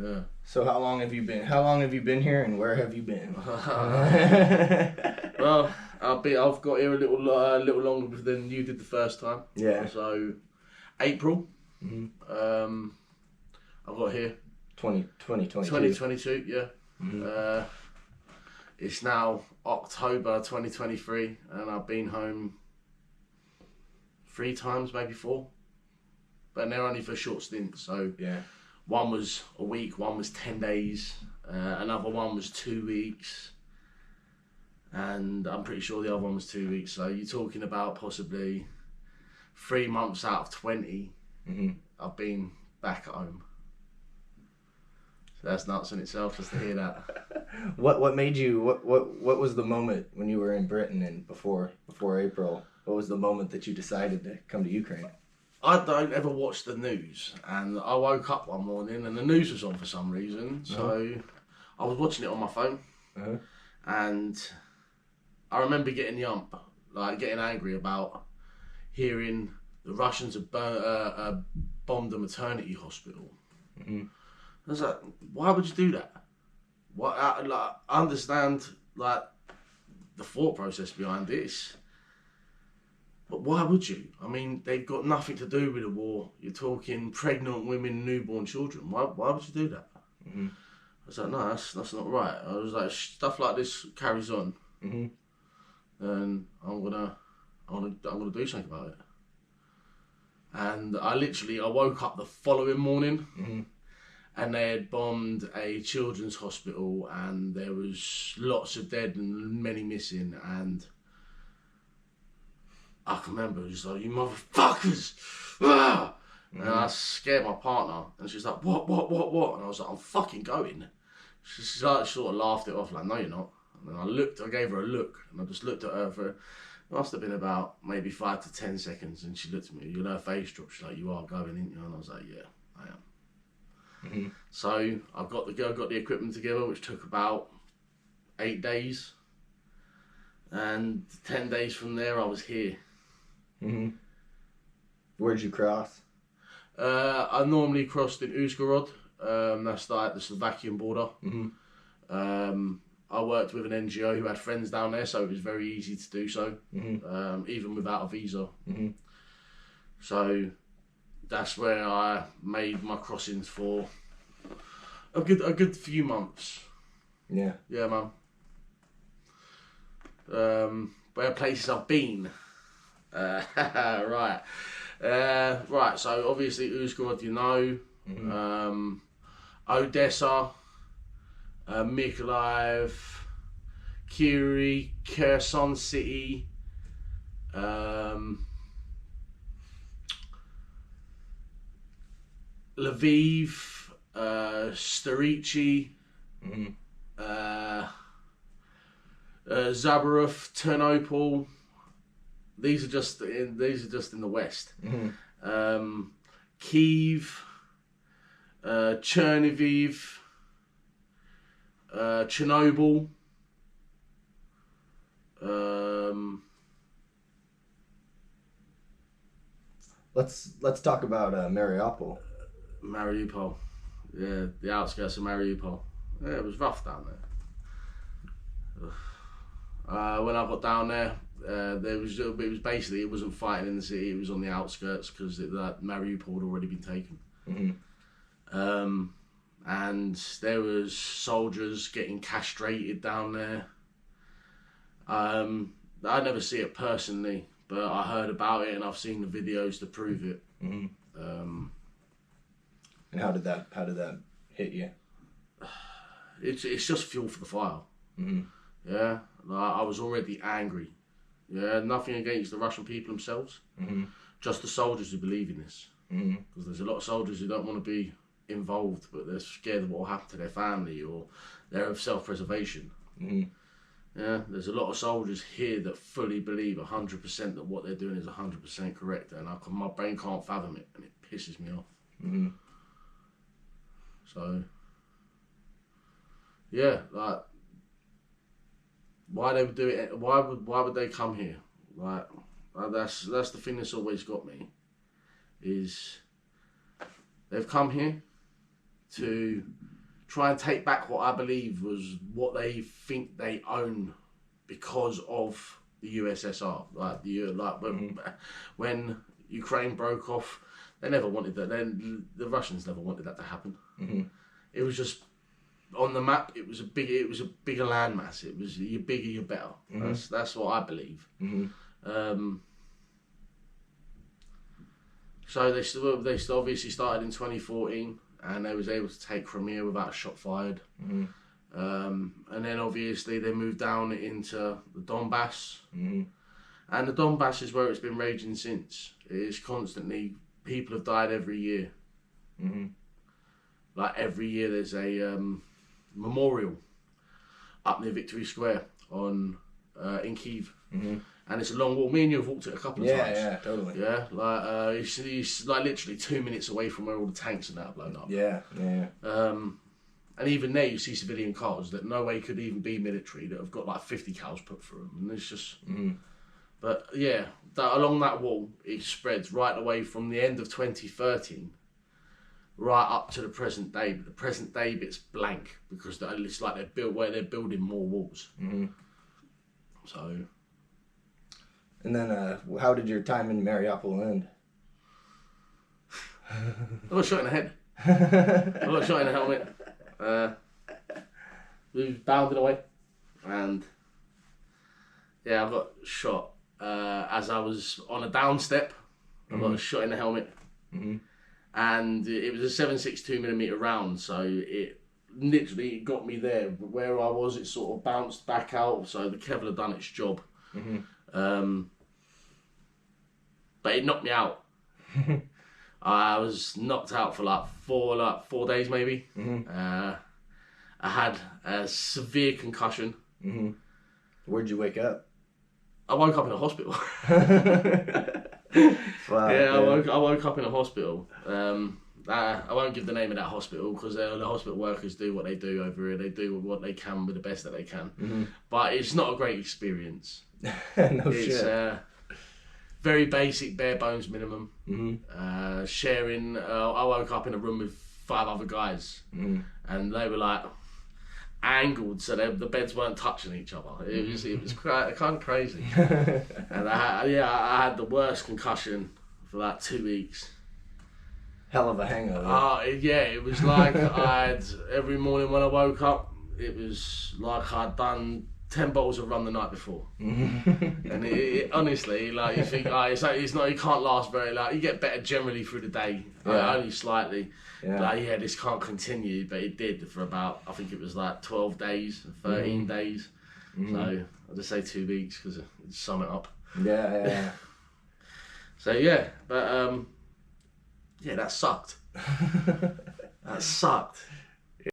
Yeah. So how long have you been? How long have you been here, and where have you been? Well, I've got here a little longer than you did the first time. Yeah. So, April. Mm-hmm. I got here 2022. 2022. Yeah. Mm-hmm. It's now October 2023, and I've been home 3 times, maybe 4, but they're only for short stints. So Yeah. one was a week, one was 10 days, another one was 2 weeks, and I'm pretty sure the other one was 2 weeks. So you're talking about possibly 3 months out of 20. Mm-hmm. I've been back at home. So that's nuts in itself, just to hear that. What made you? What was the moment when you were in Britain and before April? What was the moment that you decided to come to Ukraine? I don't ever watch the news, and I woke up one morning and the news was on for some reason. So I was watching it on my phone, and I remember getting getting angry about hearing the Russians had bombed a maternity hospital. Mm-hmm. I was like, why would you do that? I understand the thought process behind this, but why would you? I mean, they've got nothing to do with the war. You're talking pregnant women, newborn children. Why would you do that? Mm-hmm. I was like, no, that's not right. I was like, stuff like this carries on, and I'm gonna do something about it. And I woke up the following morning, and they had bombed a children's hospital, and there was lots of dead and many missing, and I can remember just like, you motherfuckers! Ah! And I scared my partner, and she's like, what? And I was like, I'm fucking going. She like, sort of laughed it off, like, no, you're not. And then I gave her a look, and I just looked at her for, it must have been about maybe 5 to 10 seconds, and she looked at me, you know, her face dropped, she's like, you are going, ain't you? And I was like, yeah, I am. Mm-hmm. So I got the equipment together, which took about 8 days, and 10 days from there I was here. Mm-hmm. Where'd you cross? I normally crossed in Uzhgorod. That's like the Slovakian border. Mm-hmm. I worked with an NGO who had friends down there, so it was very easy to do so, even without a visa. Mm-hmm. So that's where I made my crossings for a good few months. Yeah. Yeah, man. Where places I've been. Right. Right, so obviously Uzhgorod, you know. Mm-hmm. Odessa, Mykolaiv, Kyiv, Kherson City, Lviv, Starichi, Zaborov, Ternopil. These are just in the west. Kyiv, Chernihiv, Chernobyl. Let's talk about Mariupol. Mariupol, yeah, the outskirts of Mariupol. Yeah, it was rough down there. When I got down there, it wasn't fighting in the city. It was on the outskirts because Mariupol had already been taken. And there was soldiers getting castrated down there. I never see it personally, but I heard about it and I've seen the videos to prove it. And how did that hit you? It's just fuel for the fire. Yeah, I was already angry. Yeah, nothing against the Russian people themselves, just the soldiers who believe in this. Because there's a lot of soldiers who don't want to be involved, but they're scared of what will happen to their family, or they're of self-preservation. Yeah, there's a lot of soldiers here that fully believe 100% that what they're doing is 100% correct, and my brain can't fathom it, and it pisses me off. So, yeah, like, why they would do it? Why would they come here? Like, that's the thing that's always got me. Is they've come here to try and take back what I believe was what they think they own because of the USSR. When Ukraine broke off, they never wanted that. Then the Russians never wanted that to happen. It was just on the map. It was a bigger landmass. It was you're bigger, you're better. That's what I believe. So they still obviously started in 2014, and they was able to take Crimea without a shot fired. And then obviously they moved down into the Donbass, and the Donbass is where it's been raging since. It is constantly, people have died every year. Like every year there's a memorial up near Victory Square in Kyiv. And it's a long walk. Me and you have walked it a couple of times. Yeah, totally. Yeah, like it's like literally 2 minutes away from where all the tanks and that are blown up. Yeah. And even there, you see civilian cars that no way could even be military that have got like 50 cows put through them, and it's just. But yeah, along that wall, it spreads right away from the end of 2013, right up to the present day. But the present day bit's blank because it's like they're building more walls. So. And then, how did your time in Mariupol end? I got shot in the head. I got shot in the helmet. We bounded away, and yeah, I got shot as I was on a down step. I got shot in the helmet, and it was a 7.62mm round, so it literally got me there. But where I was, it sort of bounced back out, so the Kevlar done its job. But it knocked me out. I was knocked out for like 4 days maybe. I had a severe concussion. Where'd you wake up? I woke up in a hospital. Wow, yeah, I woke up in a hospital. I won't give the name of that hospital because the hospital workers do what they do over here. They do what they can with the best that they can. But it's not a great experience. Shit. Very basic, bare bones minimum. Sharing. I woke up in a room with 5 other guys, and they were like angled so the beds weren't touching each other. It was kind of crazy. And I had the worst concussion for like 2 weeks. Hell of a hangover. It was like every morning when I woke up, it was like I'd done 10 bottles of rum the night before. And it honestly, like, you think, it's not, you can't last very long. You get better generally through the day, only slightly. This can't continue, but it did for about, I think it was like 12 days, 13 days. So I'll just say 2 weeks because it sum it up. Yeah. So yeah, but that sucked. That sucked.